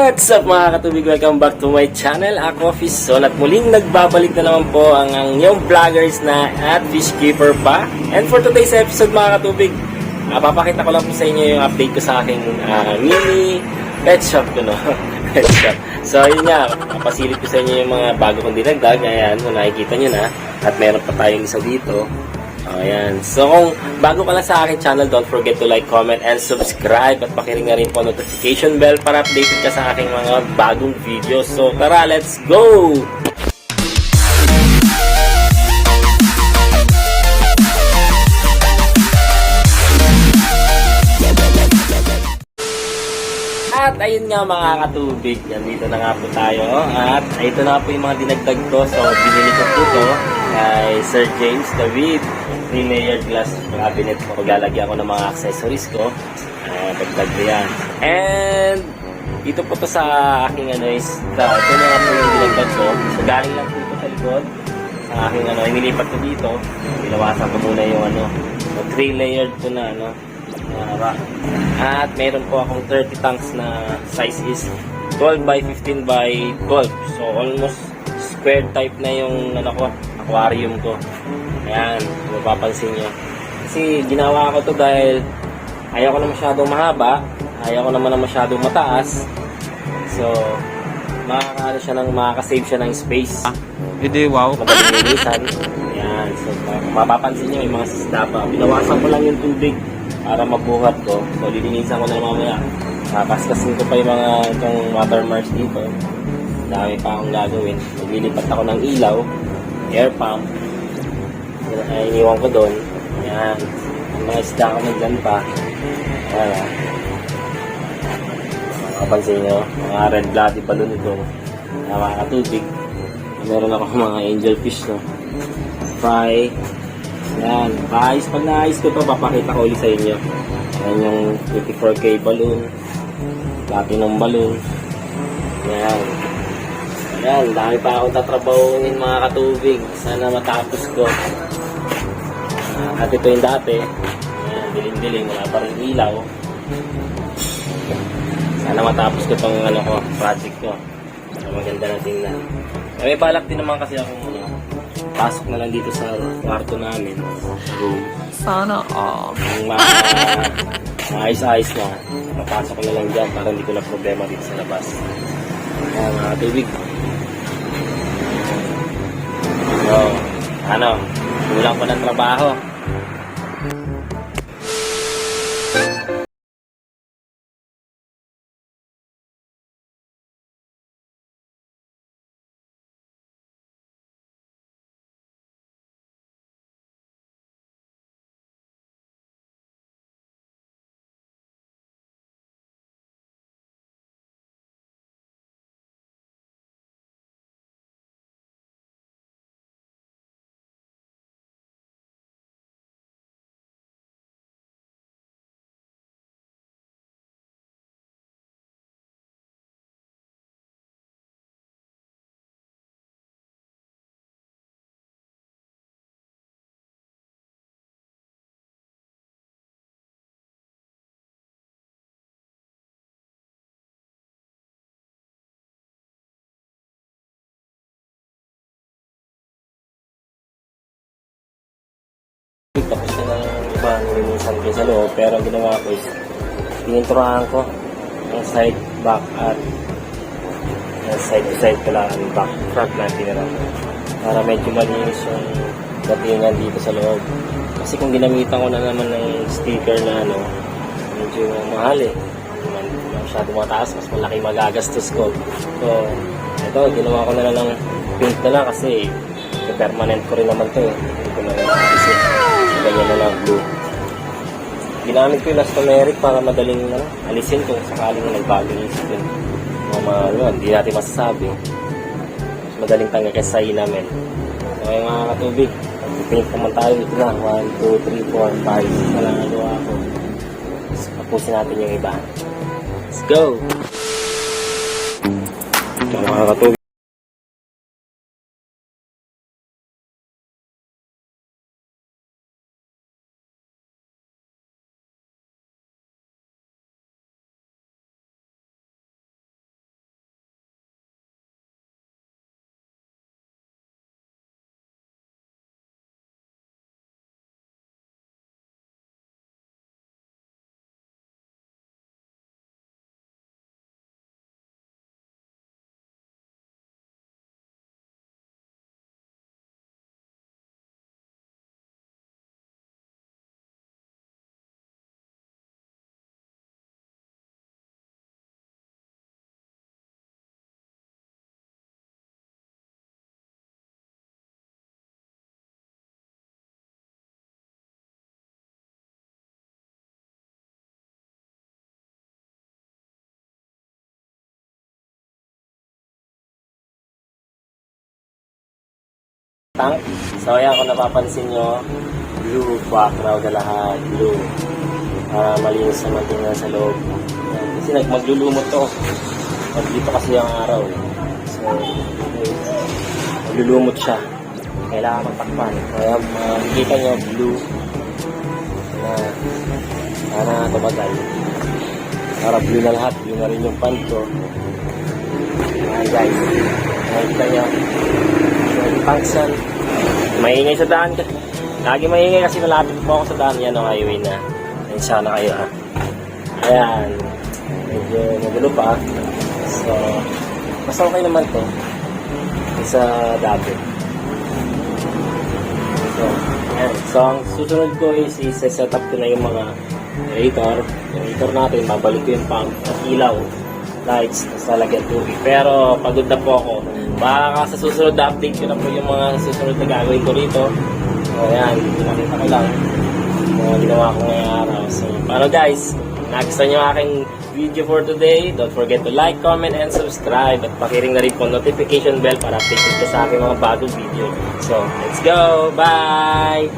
What's up mga katubig? Welcome back to my channel, Ako Fishzone. At muling nagbabalik na naman po ang inyong vloggers na at Fishkeeper pa. And for today's episode mga katubig, papakita ko lang po sa inyo yung update ko sa aking mini pet shop ko, no? Pet shop. So yun nga, papasilip ko sa inyo yung mga bago kong dinagdag. Ayan, kung nakikita nyo na. At meron pa tayong isa dito. Ayan. So kung bago ka lang sa aking channel, don't forget to like, comment, and subscribe. At pakiring na rin po notification bell para updated ka sa aking mga bagong videos. So tara, let's go! At ayun nga mga katubig, nandito na nga po tayo. At ito na po yung mga dinagdag ko. So binili ko po ito kay Sir James David. 3-layered glass cabinet po. Lalagyan ko ng mga accessories ko. Dagdag ko yan. And dito po to sa aking is ito na nga po yung dinagdag ko. So galing lang po ito sa likod. Sa aking inilipat ko dito. Binawasan ko muna yung 3-layered po na rack. At meron po akong 30 tanks na size is 12 by 15 by 12. So almost square type na yung aquarium ko. Ayan, mapapansin nyo. Kasi ginawa ko to dahil ayaw ko na masyadong mahaba, ayaw ko naman na masyadong mataas. So makakasave siya ng space. Hindi, wow. Madaling linisan. Ayan, so mapapansin nyo, may mga sisda pa. Binawasan ko lang yung tubig para mabuhat ko. So lilinisan ko na mamaya. Kaskasin ko pa yung mga itong watermarks dito. Dami pa akong gagawin. Maglilipat ako ng ilaw, air pump. Ay, iniwan ko doon. Ayan. Ang mga isda ko nandyan pa. Ayan. Makapansin nyo, mga red bloody balloon ito. Mga katubig. Meron ako mga angelfish, no? Fry. Ayan. Pag naayos ko ito, papakita ko ulit sa inyo. Ayan yung 24K balloon. Platinum balloon. Ayan. Ayan. Dami pa akong tatrabahunin mga katubig. Sana matapos ko. At ito yung dati. Ayan. Dilim-dilim. Wala pa rin ilaw. Sana matapos ko itong project ko. Maganda na tingnan. May balak din naman kasi ako pasok na lang dito sa kwarto namin. Room. Sana maayos-ayos na. Mapasok ko na lang dyan para hindi ko na problema dito sa labas. Ayan mga tubig. So, kulang pa ng trabaho. Tapos na ng ibang linisan ko sa loob, pero ang ginawa ko is pininturahan ko ang side, back at side to side ko lang ang back, front na tinira ko para medyo malinis yung datingan dito sa loob. Kasi kung ginamitan ko na naman ng sticker na medyo mahal masyado mataas, mas malaki magagastos ko. So ito, ginawa ko na lang ng paint na lang kasi permanent ko rin naman to hindi ko na lang naisip. Ganyan na lang, blue. Ginamit ko yung elastomeric para madaling alisin kung sakaling nagbago yung skin. Hindi natin masasabi. Madaling tanggal kasi namin. So yung mga katubig, pag-paint naman tayo ito na. 1, 2, 3, 4, 5. Walang nagawa ako. So, tapusin natin yung iba. Let's go! So mga katubig, tank. So ayan, kung napapansin nyo, blue background na lahat, blue. Para malinis naman tingnan sa loob. Ayan, kasi maglulumot to. Pag dito kasi ang araw. So, maglulumot siya. Kailangan magtakpan. Kaya makikita nyo, blue. Sana tumagal. Para blue na lahat. Blue na rin yung pant ko. Ayan guys. Nakikita nyo. Yung tanks yan. Maingay sa daan ka. Lagi maingay kasi malapit po ako sa daan. Yan ang highway na. Insya na kayo ha. Ayan. Medyo magulo pa. So, mas okay naman to. Sa dati. So, ayan. So, ang susunod ko is set up ko na yung mga aerator. Yung aerator natin, babalik ko yung pump at ilaw. Lights, tapos lalagyan tubig. Pero, pagod na po ako. Baka sa susunod na update ko na po yung mga susunod na gagawin ko rito. So, ayan. Nakita ko lang. Mga ginawa ko ngayong araw. So, pero guys, nagustuhan nyo aking video for today. Don't forget to like, comment, and subscribe. At pakiring na rin po notification bell para updated ka sa aking mga bagong video. So, let's go! Bye!